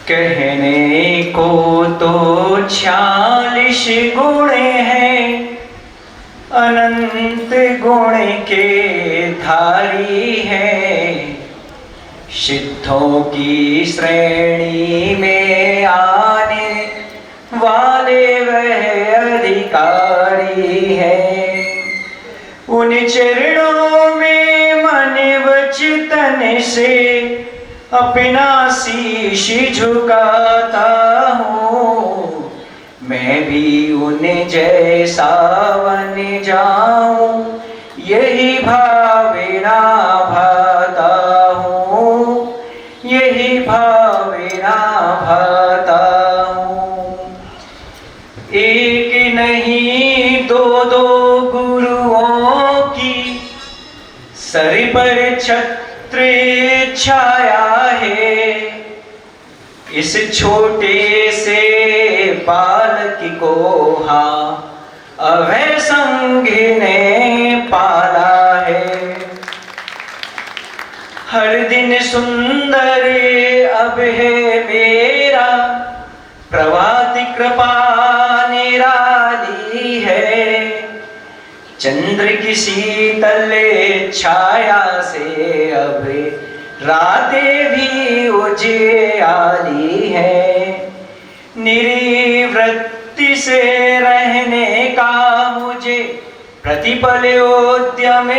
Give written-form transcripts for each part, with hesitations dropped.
कहने को तो 46 गुण हैं, अनंत गुण के धारी है। सिद्धों की श्रेणी में आने वाले वह अधिकारी है। उन चरणों में मन वचन से अपना शीश झुकाता हूँ। मैं भी उन्हें जैसा बन जाऊं, यही भावना भाता हूँ, यही भावना भाता हूँ। एक नहीं दो दो गुरुओं की सर पर छत्र छाया है। इस छोटे से बालक को अभय संघ ने पाला है। हर दिन सुंदर अब है मेरा, प्रभात कृपा निराली है। चंद्र की शीतल छाया से अब रातें भी उजियाली है। निर्वृत्ति से रहने का मुझे प्रतिपल उद्यम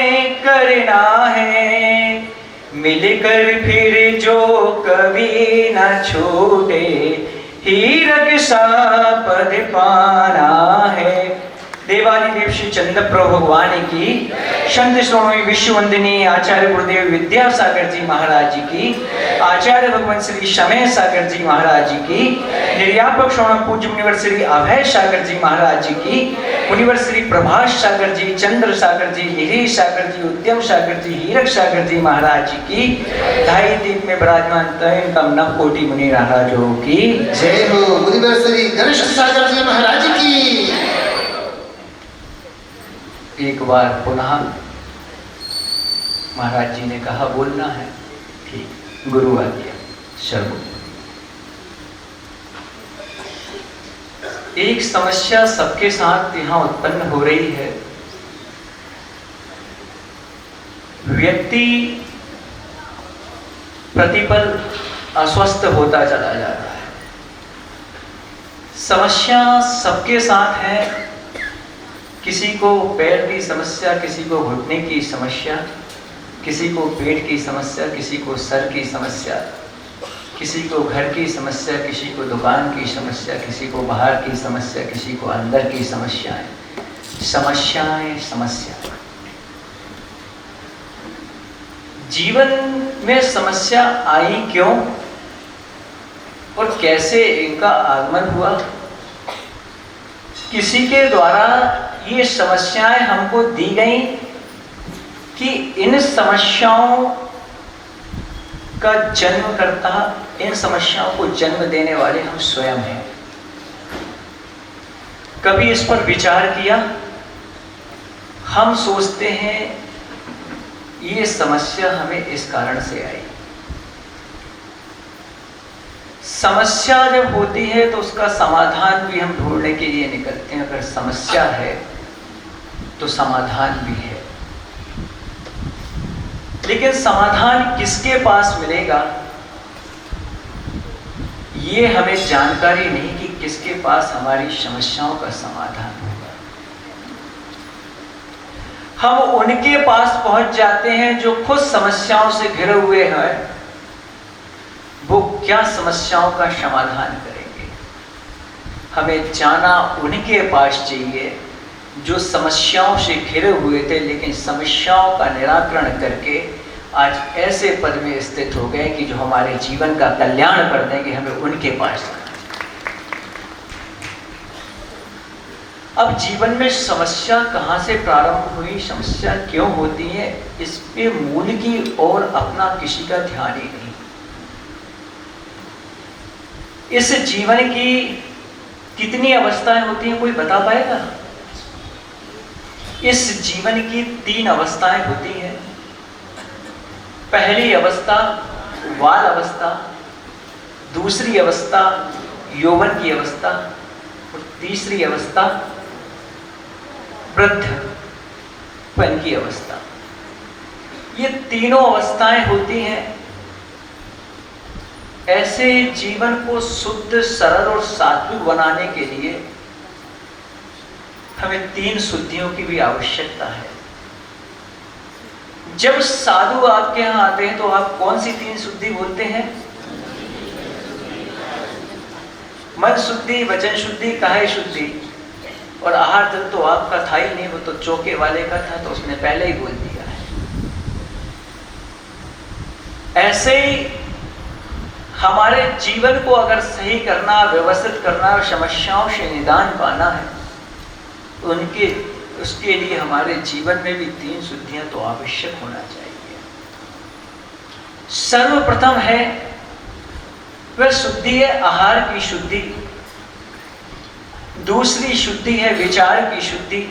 करना है। मिलकर फिर जो कभी न छूटे, हीरक सा पद पाना है। देवादिदेव श्री चंद्र प्रभु भगवान की, संत श्रोमणी विश्व वंदनीय आचार्य गुरुदेव विद्यासागर जी महाराज जी की, आचार्य भगवान श्री समय सागर जी महाराज जी की, निर्यापक श्रोमणी पूज्य मुनिवर श्री अभय सागर जी महाराज जी की, मुनिवर श्री प्रभास सागर जी, चंद्र सागर जी, निधि सागर जी, उद्यम सागर जी, हीरक सागर जी महाराज जी की, ढाई दीप में विराजमान तैन कम नव कोटि मुनि महाराजों की जय हो। मुनिवर श्री गणेश सागर जी महाराज की। एक बार पुनः महाराज जी ने कहा बोलना है, ठीक, गुरु आ गया। शर्म। एक समस्या सबके साथ यहाँ उत्पन्न हो रही है। व्यक्ति प्रतिपल अस्वस्थ होता चला जा रहा है। समस्या सबके साथ है। किसी को पैर की समस्या, किसी को घुटने की समस्या, किसी को पेट की समस्या, किसी को सर की समस्या, किसी को घर की समस्या, किसी को दुकान की समस्या, किसी को बाहर की समस्या, किसी को अंदर की समस्याएं। समस्याएं समस्या। जीवन में समस्या आई क्यों और कैसे इनका आगमन हुआ? किसी के द्वारा ये समस्याएं हमको दी गई कि इन समस्याओं का जन्मकर्ता, इन समस्याओं को जन्म देने वाले हम स्वयं हैं। कभी इस पर विचार किया? हम सोचते हैं ये समस्या हमें इस कारण से आई। समस्या जब होती है तो उसका समाधान भी हम ढूंढने के लिए निकलते हैं। अगर समस्या है तो समाधान भी है, लेकिन समाधान किसके पास मिलेगा ये हमें जानकारी नहीं कि किसके पास हमारी समस्याओं का समाधान होगा। हम उनके पास पहुंच जाते हैं जो खुद समस्याओं से घिरे हुए हैं। वो क्या समस्याओं का समाधान करेंगे? हमें जाना उनके पास चाहिए जो समस्याओं से घिरे हुए थे, लेकिन समस्याओं का निराकरण करके आज ऐसे पद में स्थित हो गए कि जो हमारे जीवन का कल्याण कर देंगे। हमें उनके पास जाना। अब जीवन में समस्या कहाँ से प्रारंभ हुई, समस्या क्यों होती है, इस पे मूल की ओर अपना किसी का ध्यान ही नहीं। इस जीवन की कितनी अवस्थाएं होती हैं, कोई बता पाएगा? इस जीवन की 3 अवस्थाएं होती हैं। पहली अवस्था बाल अवस्था, दूसरी अवस्था यौवन की अवस्था और तीसरी अवस्था वृद्धपन की अवस्था। ये तीनों अवस्थाएं होती हैं। ऐसे जीवन को शुद्ध, सरल और सात्विक बनाने के लिए हमें 3 शुद्धियों की भी आवश्यकता है। जब साधु आपके यहां आते हैं तो आप कौन सी 3 शुद्धि बोलते हैं? मन शुद्धि, वचन शुद्धि, काया शुद्धि। और आहार जल तो आपका था ही नहीं, वो तो चौके वाले का था, तो उसने पहले ही बोल दिया है। ऐसे ही हमारे जीवन को अगर सही करना, व्यवस्थित करना और समस्याओं से निदान पाना है तो उसके लिए हमारे जीवन में भी 3 शुद्धियां तो आवश्यक होना चाहिए। सर्वप्रथम है वह शुद्धि है आहार की शुद्धि, दूसरी शुद्धि है विचार की शुद्धि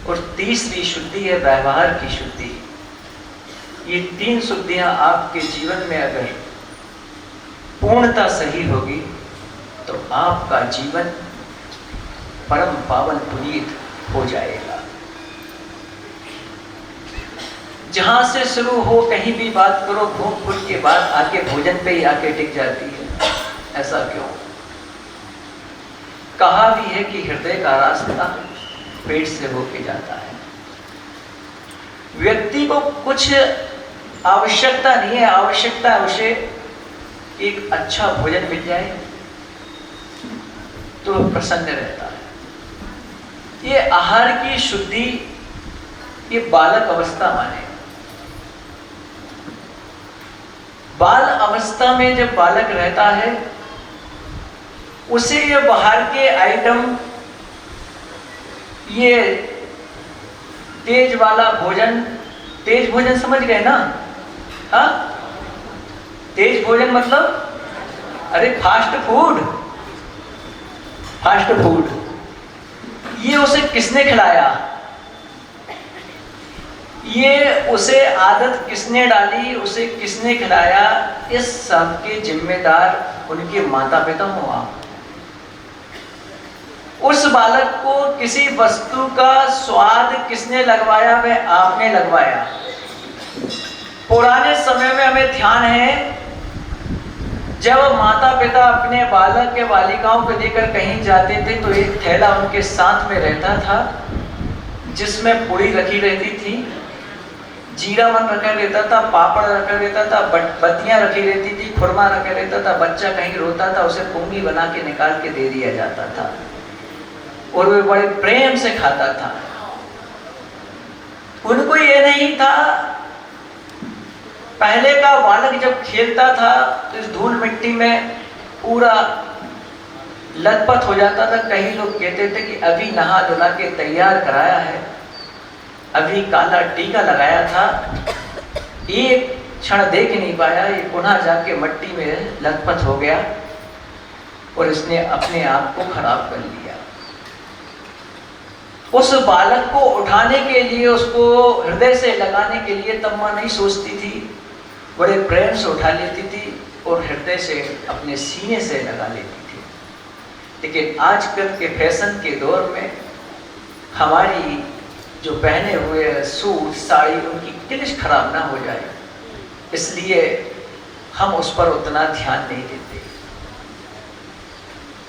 और तीसरी शुद्धि है व्यवहार की शुद्धि। ये 3 शुद्धियां आपके जीवन में अगर पूर्णता सही होगी तो आपका जीवन परम पावन पुनीत हो जाएगा। जहां से शुरू हो कहीं भी बात करो, भूख भूख के बाद आके भोजन पे ही आके टिक जाती है। ऐसा क्यों? कहा भी है कि हृदय का रास्ता पेट से होके जाता है। व्यक्ति को कुछ आवश्यकता नहीं है, आवश्यकता है उसे एक अच्छा भोजन मिल जाए तो प्रसन्न रहता है। ये आहार की शुद्धि ये बालक अवस्था माने। बाल अवस्था में जब बालक रहता है उसे ये बाहर के आइटम, ये तेज वाला भोजन, तेज भोजन समझ गए ना? हाँ, तेज भोजन मतलब अरे फास्ट फूड, फास्ट फूड। ये उसे किसने खिलाया? ये उसे आदत किसने डाली, उसे किसने खिलाया? इस सब के जिम्मेदार उनके माता पिता हो आप। उस बालक को किसी वस्तु का स्वाद किसने लगवाया? वह आपने लगवाया। पुराने समय में हमें ध्यान है जब माता पिता अपने बालक के बालिकाओं को लेकर कहीं जाते थे तो एक थैला उनके साथ में रहता था जिसमें पूड़ी रखी रहती थी, जीरा मन रखा रहता था, पापड़ रखा रहता था, बत्तियां रखी रहती थी, खुरमा रखा रहता था। बच्चा कहीं रोता था उसे पुंगी बना के निकाल के दे दिया जाता था और वे बड़े प्रेम से खाता था। उनको ये नहीं था, पहले का बालक जब खेलता था तो इस धूल मिट्टी में पूरा लथपथ हो जाता था। कई लोग कहते थे कि अभी नहा धुला के तैयार कराया है, अभी काला टीका लगाया था, एक क्षण देख नहीं पाया, ये पुनः जाके मिट्टी में लथपथ हो गया और इसने अपने आप को खराब कर लिया। उस बालक को उठाने के लिए, उसको हृदय से लगाने के लिए तब माँ नहीं सोचती थी, बड़े प्रेम से उठा लेती थी और हृदय से अपने सीने से लगा लेती थी। लेकिन आजकल के फैशन के दौर में हमारी जो पहने हुए सूट साड़ी उनकी किलिश खराब ना हो जाए, इसलिए हम उस पर उतना ध्यान नहीं देते।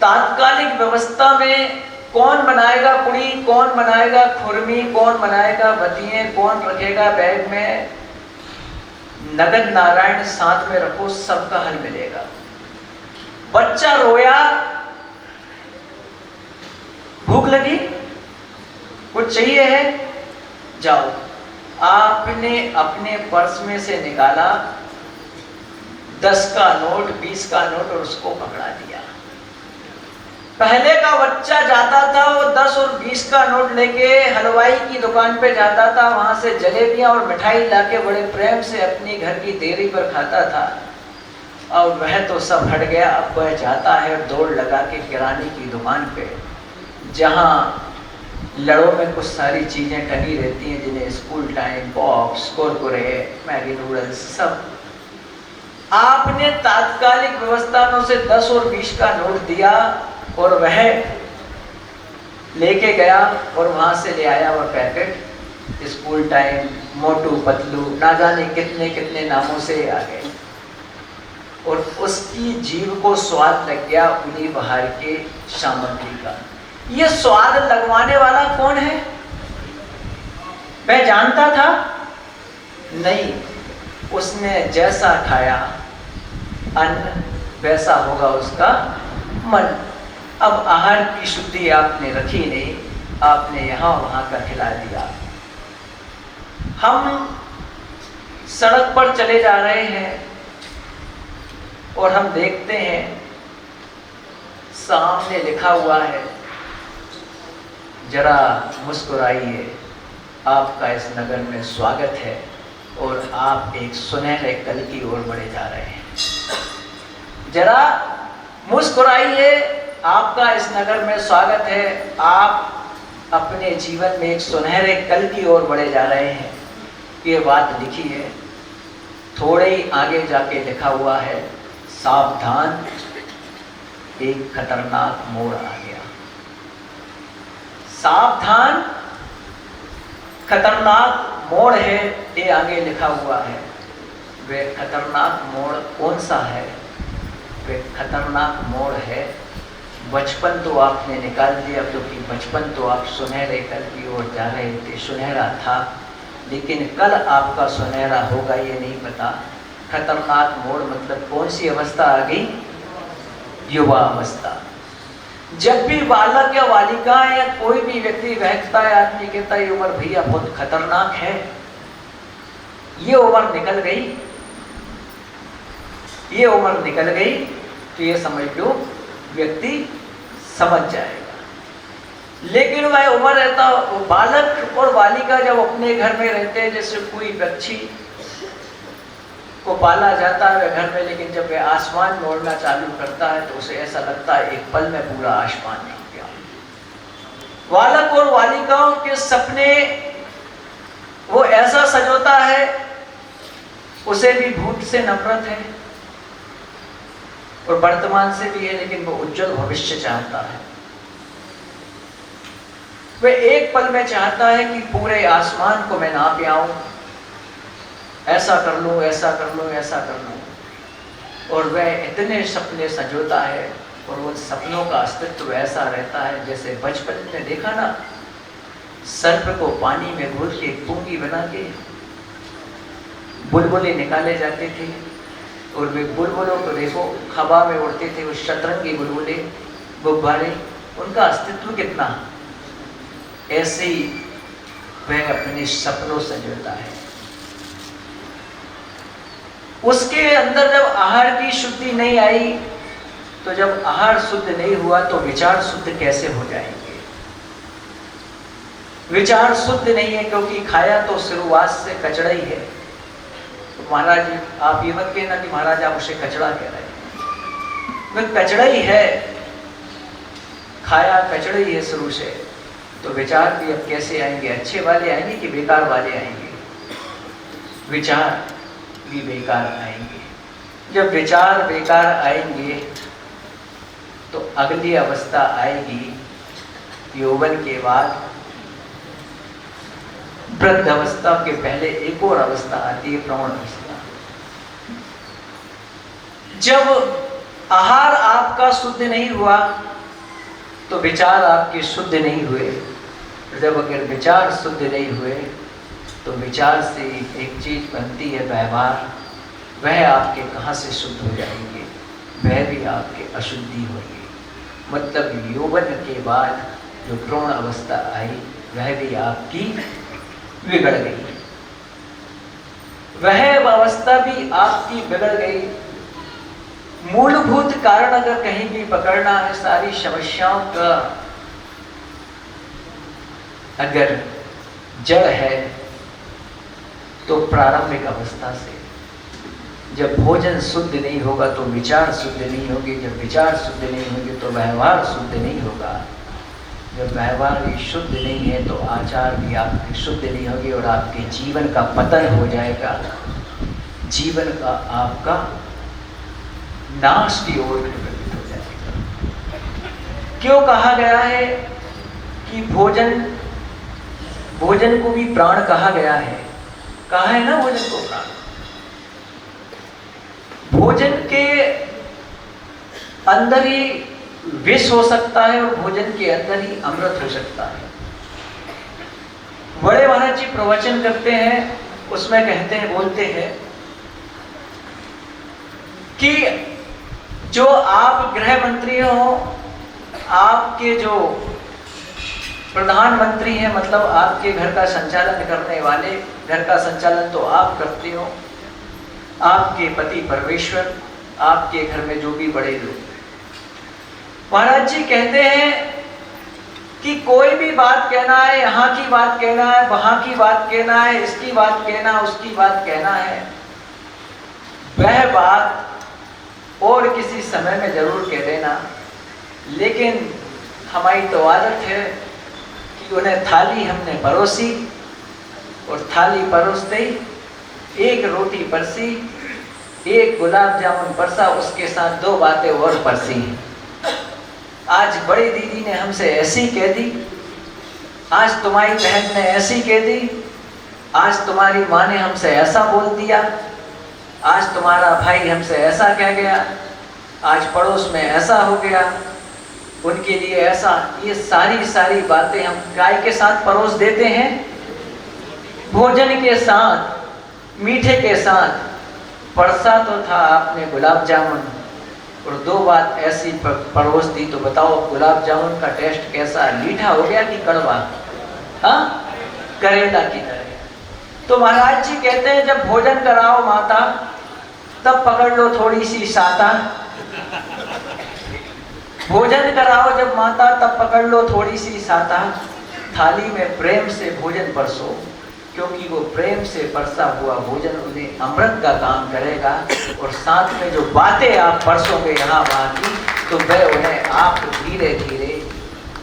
तात्कालिक व्यवस्था में कौन बनाएगा पुड़ी, कौन बनाएगा खुरमी, कौन बनाएगा बतिये, कौन रखेगा बैग में, नगद नारायण साथ में रखो, सबका हल मिलेगा। बच्चा रोया, भूख लगी, कुछ चाहिए है, जाओ। आपने अपने पर्स में से निकाला 10 का नोट, 20 का नोट और उसको पकड़ा दिया। पहले का बच्चा जाता था वो 10 और 20 का नोट लेके हलवाई की दुकान पे जाता था, वहां से जलेबियां और मिठाई लाके बड़े प्रेम से अपनी घर की देरी पर खाता था। और वह तो सब हट गया। अब वह जाता है दौड़ लगा के किराने की दुकान पे, जहां लड़ों में कुछ सारी चीजें टंगी रहती हैं जिन्हें school time, box, Kurkure, Maggi noodles सब आपने तात्कालिक व्यवस्थाओं से 10 और 20 का नोट दिया और वह लेके गया और वहां से ले आया वह packet. School time, Motu Patlu, ना जाने कितने कितने नामों से आ गए और उसकी जीभ को स्वाद लग गया उन्हीं बाहर के सामग्री का। ये स्वाद लगवाने वाला कौन है? वह जानता था? नहीं। उसने जैसा खाया अन्न वैसा होगा उसका मन। अब आहार की शुद्धि आपने रखी नहीं, आपने यहां वहां का खिला दिया। हम सड़क पर चले जा रहे हैं और हम देखते हैं सामने लिखा हुआ है, जरा मुस्कुराइए, आपका इस नगर में स्वागत है, और आप एक सुनहरे कल की ओर बढ़े जा रहे हैं। जरा मुस्कुराइए, आपका इस नगर में स्वागत है, आप अपने जीवन में एक सुनहरे कल की ओर बढ़े जा रहे हैं। ये बात लिखी है। थोड़े ही आगे जाके लिखा हुआ है, सावधान, एक खतरनाक मोड़ आ गया। सावधान, खतरनाक मोड़ है, ये आगे लिखा हुआ है। वह खतरनाक मोड़ कौन सा है? वह खतरनाक मोड़ है, बचपन तो आपने निकाल दिया, क्योंकि बचपन तो आप सुनहरे कल की ओर जा रहे थे, सुनहरा था, लेकिन कल आपका सुनहरा होगा ये नहीं पता। खतरनाक मोड़ मतलब कौन सी अवस्था आ गई? युवा अवस्था। जब भी बालक या बालिका या कोई भी व्यक्ति बहकता है, आदमी कहता है ये उम्र भैया बहुत खतरनाक है, ये उम्र निकल गई, ये उम्र निकल गई, तो ये समझ लो व्यक्ति समझ जाएगा। लेकिन वह उम्र रहता, बालक और बालिका जब अपने घर में रहते हैं, जैसे कोई बच्ची को पाला जाता है वह घर में, लेकिन जब वह आसमान में उड़ना चालू करता है तो उसे ऐसा लगता है एक पल में पूरा आसमान छू गया। बालक और बालिकाओं के सपने वो ऐसा सजोता है, उसे भी भूत से नफरत है और वर्तमान से भी है, लेकिन वो उज्जवल भविष्य चाहता है। वह एक पल में चाहता है कि पूरे आसमान को मैं नाप आऊं, ऐसा कर लूं, ऐसा कर लूं, ऐसा कर लूं। और वह इतने सपने सजोता है और उन सपनों का अस्तित्व ऐसा रहता है जैसे बचपन में देखा ना, सर्प को पानी में घोल के पूंगी बना के बुलबुले निकाले जाते थे, और वे बुलबुलों को देखो हवा में उड़ते थे, वो शतरंगी बुलबुले, गुब्बारे, उनका अस्तित्व कितना। ऐसे ही वह अपने सपनों से जुड़ता है। उसके अंदर जब आहार की शुद्धि नहीं आई, तो जब आहार शुद्ध नहीं हुआ तो विचार शुद्ध कैसे हो जाएंगे? विचार शुद्ध नहीं है, क्योंकि खाया तो शुरुआत से कचड़ा ही है। तो महाराज आप ये मत कहना कि महाराज आप उसे कचड़ा कह रहे हैं, वह कचड़ा ही है, खाया कचड़ा ही है शुरू से। तो विचार भी अब कैसे आएंगे? अच्छे वाले आएंगे कि बेकार वाले आएंगे? विचार भी बेकार आएंगे। जब विचार बेकार आएंगे तो अगली अवस्था आएगी यौवन के बाद, वृद्ध अवस्था के पहले एक और अवस्था आती है, प्रौढ़ अवस्था। जब आहार आपका शुद्ध नहीं हुआ तो विचार आपके शुद्ध नहीं हुए। जब अगर विचार शुद्ध नहीं हुए तो विचार से एक चीज बनती है व्यवहार, वह आपके कहाँ से शुद्ध हो जाएंगे? वह भी आपके अशुद्धि होगी। मतलब यौवन के बाद जो प्रौढ़ अवस्था आई वह भी आपकी बिगड़ गई, वह अवस्था भी आपकी बिगड़ गई। मूलभूत कारण अगर कहीं भी पकड़ना है सारी समस्याओं का, अगर जड़ है तो प्रारंभिक अवस्था से। जब भोजन शुद्ध नहीं होगा तो विचार शुद्ध नहीं होगी, जब विचार शुद्ध नहीं होगी तो व्यवहार शुद्ध नहीं होगा, जब व्यवहार भी शुद्ध नहीं है तो आचार भी आपकी शुद्ध नहीं होगी और आपके जीवन का पतन हो जाएगा, जीवन का आपका नाश की ओर प्रवृत्त हो जाएगा। क्यों कहा गया है कि भोजन को भी प्राण कहा गया है? कहा है ना भोजन को प्राण। भोजन के अंदर ही विष हो सकता है और भोजन के अंदर ही अमृत हो सकता है। बड़े महाराज जी प्रवचन करते हैं, उसमें कहते हैं, बोलते हैं कि जो आप गृह मंत्री हो, आपके जो प्रधानमंत्री हैं, मतलब आपके घर का संचालन करने वाले, घर का संचालन तो आप करते हो, आपके पति परमेश्वर, आपके घर में जो भी बड़े लोग। महाराज जी कहते हैं कि कोई भी बात कहना है, यहाँ की बात कहना है, वहाँ की बात कहना है, इसकी बात कहना, उसकी बात कहना है, वह बात और किसी समय में जरूर कह देना। लेकिन हमारी तो आदत है कि उन्हें थाली हमने परोसी और थाली परोसते ही एक रोटी परसी, एक गुलाब जामुन परसा, उसके साथ 2 बातें और परसी। आज बड़ी दीदी ने हमसे ऐसी कह दी, आज तुम्हारी बहन ने ऐसी कह दी, आज तुम्हारी माँ ने हमसे ऐसा बोल दिया, आज तुम्हारा भाई हमसे ऐसा कह गया, आज पड़ोस में ऐसा हो गया, उनके लिए ऐसा। ये सारी बातें हम गाय के साथ परोस देते हैं, भोजन के साथ, मीठे के साथ। परसा तो था आपने गुलाब जामुन और 2 बात ऐसी परोस दी, तो बताओ गुलाब जामुन का टेस्ट कैसा, मीठा हो गया कि कड़वा? हाँ, करेला की तरह। तो महाराज जी कहते हैं जब भोजन कराओ माता, तब पकड़ लो थोड़ी सी साता। भोजन कराओ जब माता, तब पकड़ लो थोड़ी सी साता। थाली में प्रेम से भोजन परसो, क्योंकि वो प्रेम से परसा हुआ भोजन उन्हें अमृत का काम करेगा। और साथ में जो बातें आप परसोगे यहाँ वहाँ की, तो वह उन्हें आप धीरे धीरे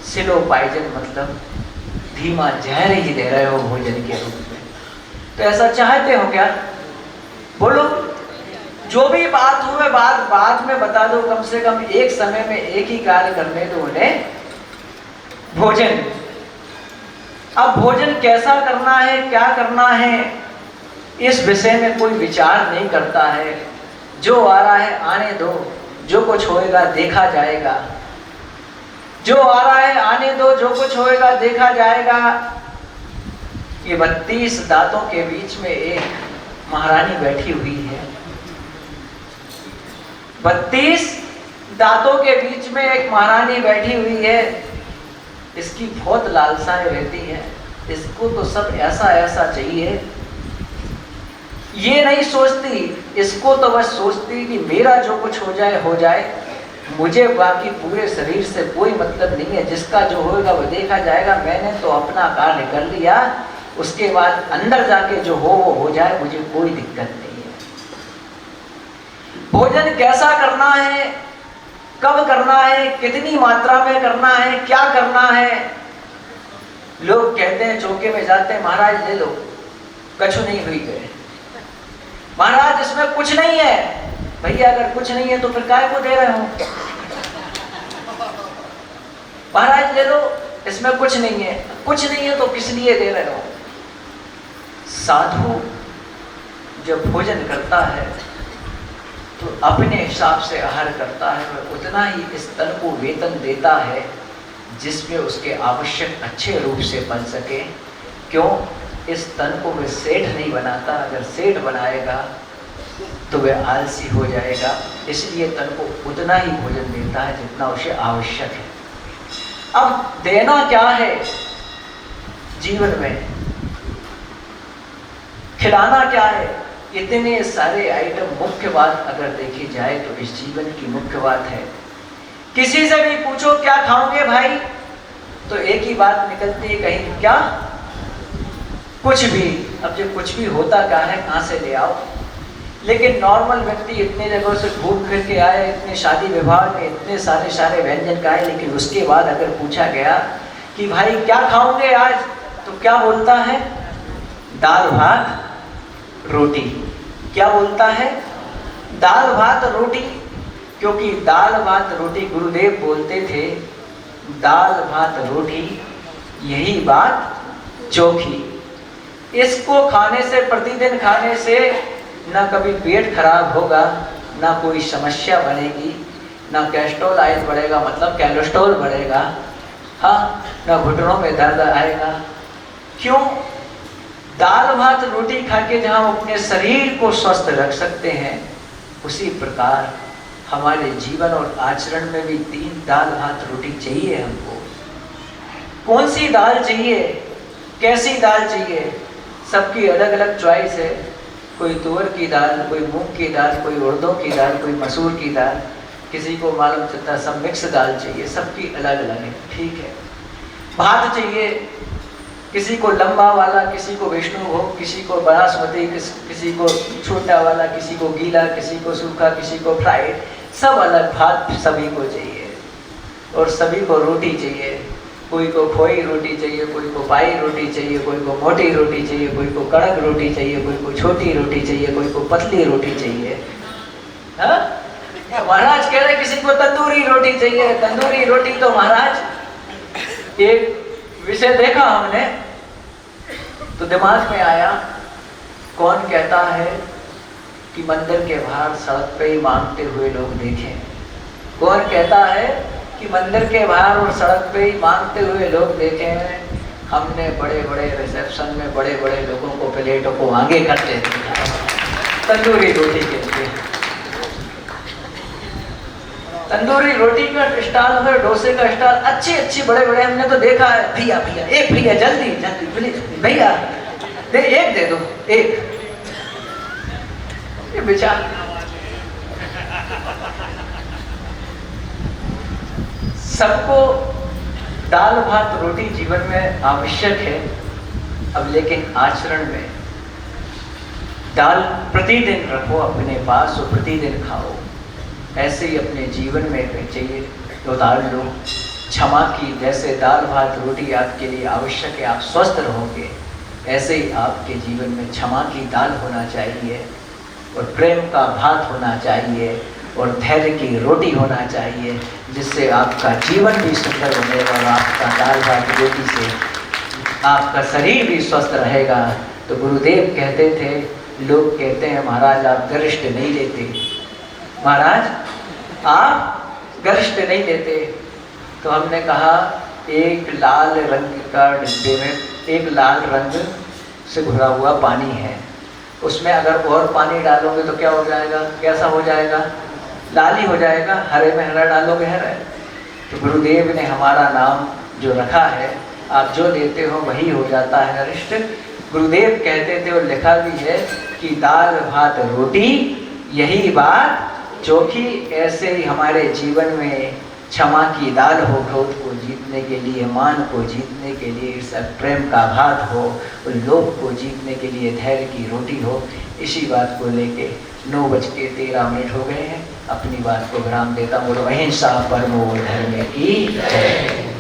सिलो पाइजन, मतलब धीमा जहर ही दे रहे हो भोजन के रूप में। तो ऐसा चाहते हो क्या? बोलो। जो भी बात हो वह बात बाद में बता दो, कम से कम एक समय में एक ही कार्य करने दो उन्हें, भोजन। अब भोजन कैसा करना है, क्या करना है, इस विषय में कोई विचार नहीं करता है। जो आ रहा है आने दो, जो कुछ होएगा देखा जाएगा। जो आ रहा है आने दो, जो कुछ होएगा देखा जाएगा। ये 32 दांतों के बीच में एक महारानी बैठी हुई है। 32 दांतों के बीच में एक महारानी बैठी हुई है। इसकी बहुत लालसाएं रहती हैं, इसको तो सब ऐसा ऐसा चाहिए। ये नहीं सोचती, इसको तो बस सोचती कि मेरा जो कुछ हो जाए हो जाए, मुझे बाकी पूरे शरीर से कोई मतलब नहीं है, जिसका जो होगा वो देखा जाएगा। मैंने तो अपना कार्य कर लिया, उसके बाद अंदर जाके जो हो वो हो जाए, मुझे कोई दिक्कत नहीं है। भोजन कैसा करना है, कब करना है, कितनी मात्रा में करना है, क्या करना है। लोग कहते हैं चौके में जाते हैं, महाराज ले लो, कछु नहीं हुई गए। महाराज इसमें कुछ नहीं है। भैया अगर कुछ नहीं है तो फिर काय को दे रहे हो? महाराज ले लो, इसमें कुछ नहीं है। कुछ नहीं है तो किस लिए दे रहे हो? साधु जब भोजन करता है तो अपने हिसाब से आहार करता है, वह उतना ही इस तन को वेतन देता है जिसमें उसके आवश्यक अच्छे रूप से बन सके। क्यों? इस तन को वह सेठ नहीं बनाता। अगर सेठ बनाएगा तो वह आलसी हो जाएगा। इसलिए तन को उतना ही भोजन देता है जितना उसे आवश्यक है। अब देना क्या है जीवन में, खिलाना क्या है, इतने सारे आइटम। मुख्य बात अगर देखी जाए तो इस जीवन की मुख्य बात है, किसी से भी पूछो क्या खाओगे भाई, तो एक ही बात निकलती है, कहीं क्या, कुछ भी। अब जो कुछ भी होता क्या है, कहाँ से ले आओ। लेकिन नॉर्मल व्यक्ति इतने जगहों से घूम फिर के आए, इतने शादी विवाह में इतने सारे व्यंजन खाए, लेकिन उसके बाद अगर पूछा गया कि भाई क्या खाओगे आज, तो क्या बोलता है? दाल भात रोटी। क्या बोलता है? दाल भात रोटी। क्योंकि दाल भात रोटी, गुरुदेव बोलते थे दाल भात रोटी यही बात चोखी। इसको खाने से, प्रतिदिन खाने से ना कभी पेट खराब होगा, ना कोई समस्या बनेगी, ना कैस्ट्रोल आयत बढ़ेगा, मतलब कैलोस्ट्रोल बढ़ेगा, हाँ, ना घुटनों में दर्द आएगा। क्यों? दाल भात रोटी खा के जहाँ हम अपने शरीर को स्वस्थ रख सकते हैं, उसी प्रकार हमारे जीवन और आचरण में भी 3 दाल भात रोटी चाहिए हमको। कौन सी दाल चाहिए, कैसी दाल चाहिए, सबकी अलग अलग चॉइस है। कोई तुअर की दाल, कोई मूंग की दाल, कोई उड़दों की दाल, कोई मसूर की दाल, किसी को मालूम चलता सब मिक्स दाल चाहिए, सबकी अलग अलग है, ठीक है। भात चाहिए, किसी को लंबा वाला, किसी को विष्णु भोग, किसी को बासमती, किसी को छोटा वाला, किसी को गीला, किसी को सूखा, किसी को फ्राइड, सब अलग भात सभी को चाहिए। और सभी को रोटी चाहिए, कोई को खोई रोटी चाहिए, कोई को पाई रोटी चाहिए, कोई को मोटी रोटी चाहिए, कोई को कड़क रोटी चाहिए, कोई को छोटी रोटी चाहिए, कोई को पतली रोटी चाहिए। हाँ? महाराज कह रहे किसी को तंदूरी रोटी चाहिए। तंदूरी रोटी तो महाराज एक विषय देखा हमने तो दिमाग में आया, कौन कहता है कि मंदिर के बाहर सड़क पे ही मांगते हुए लोग देखे? कौन कहता है कि मंदिर के बाहर और सड़क पे ही मांगते हुए लोग देखे हैं? हमने बड़े बड़े रिसेप्शन में बड़े बड़े लोगों को, प्लेटों को आगे कर लेते हैं तंदूरी रोटी के लिए। तंदूरी रोटी का स्टॉल है, डोसे का स्टॉल, अच्छे अच्छे बड़े बड़े हमने तो देखा है। भैया भैया एक भैया जल्दी जल्दी प्लीज भैया दे, एक दे दो एक। ये बेचारा सबको दाल भात रोटी जीवन में आवश्यक है। अब लेकिन आचरण में दाल प्रतिदिन रखो अपने पास और प्रतिदिन खाओ। ऐसे ही अपने जीवन में भी चाहिए तो उतार लो। क्षमा की जैसे दाल भात रोटी आपके लिए आवश्यक है, आप स्वस्थ रहोगे, ऐसे ही आपके जीवन में क्षमा की दाल होना चाहिए और प्रेम का भात होना चाहिए और धैर्य की रोटी होना चाहिए, जिससे आपका जीवन भी सुंदर बनेगा और आपका दाल भात रोटी से आपका शरीर भी स्वस्थ रहेगा। तो गुरुदेव कहते थे, लोग कहते हैं महाराज आप गरिष्ठ नहीं लेते, महाराज आप गरिष्ठ नहीं लेते। तो हमने कहा एक लाल रंग का डिब्बे में एक लाल रंग से भरा हुआ पानी है, उसमें अगर और पानी डालोगे तो क्या हो जाएगा, कैसा हो जाएगा? लाल ही हो जाएगा। हरे में हरा डालोगे हरा। तो गुरुदेव ने हमारा नाम जो रखा है, आप जो लेते हो वही हो जाता है गरिष्ठ। गुरुदेव कहते थे और लिखा भी है कि दाल भात रोटी यही बात चोखी। ऐसे ही हमारे जीवन में क्षमा की दाल हो, क्रोध को जीतने के लिए, मान को जीतने के लिए सब प्रेम का भात हो और लोभ को जीतने के लिए धैर्य की रोटी हो। इसी बात को लेके 9:13 हो गए हैं। अपनी बात को विराम देता हूँ। अहिंसा परमो धर्म की जय।